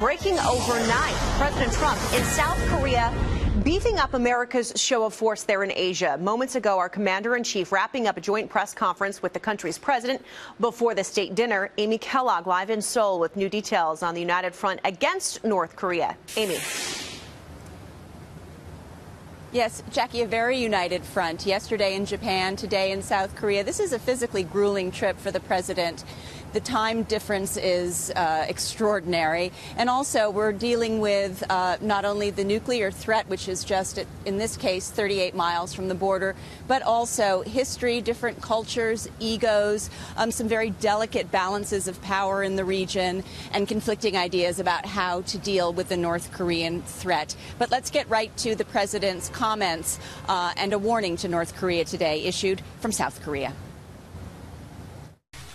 Breaking overnight, President Trump in South Korea beefing up America's show of force there in Asia. Moments ago, our commander-in-chief wrapping up a joint press conference with the country's president before the state dinner. Amy Kellogg live in Seoul with new details on the united front against North Korea. Amy. Yes, Jackie, a very united front. Yesterday in Japan, today in South Korea. This is a physically grueling trip for the president. The time difference is extraordinary. And also, we're dealing with not only the nuclear threat, which is just, in this case, 38 miles from the border, but also history, different cultures, egos, some very delicate balances of power in the region, and conflicting ideas about how to deal with the North Korean threat. But let's get right to the president's comments and a warning to North Korea today issued from South Korea.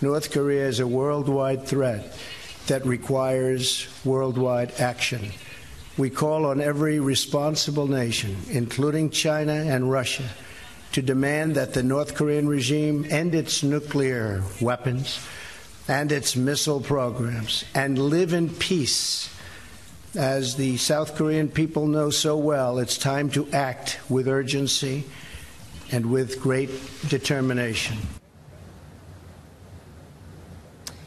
North Korea is a worldwide threat that requires worldwide action. We call on every responsible nation, including China and Russia, to demand that the North Korean regime end its nuclear weapons and its missile programs and live in peace. As the South Korean people know so well, it's time to act with urgency and with great determination.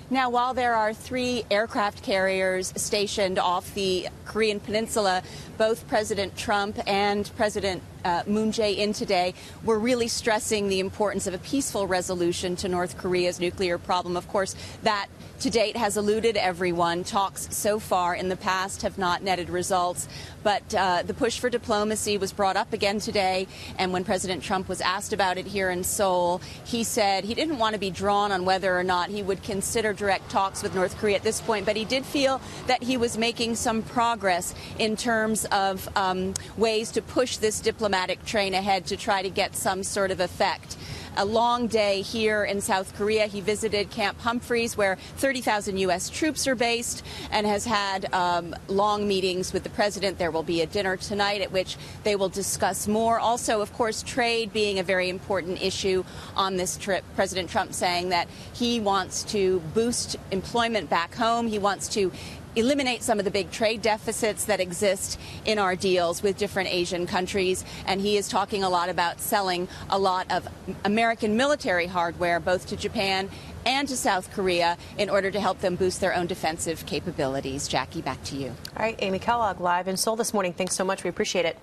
Now, while there are 3 aircraft carriers stationed off the Korean peninsula, both President Trump and President Moon Jae-in today were really stressing the importance of a peaceful resolution to North Korea's nuclear problem. Of course, that to date has eluded everyone. Talks so far in the past have not netted results. But the push for diplomacy was brought up again today. And when President Trump was asked about it here in Seoul, he said he didn't want to be drawn on whether or not he would consider direct talks with North Korea at this point. But he did feel that he was making some progress in terms of ways to push this diplomatic train ahead to try to get some sort of effect. A long day here in South Korea. He visited Camp Humphreys, where 30,000 U.S. troops are based, and has had long meetings with the president. There will be a dinner tonight at which they will discuss more. Also, of course, trade being a very important issue on this trip. President Trump saying that he wants to boost employment back home. He wants to eliminate some of the big trade deficits that exist in our deals with different Asian countries. And he is talking a lot about selling a lot of American military hardware, both to Japan and to South Korea, in order to help them boost their own defensive capabilities. Jackie, back to you. All right, Amy Kellogg live in Seoul this morning. Thanks so much. We appreciate it.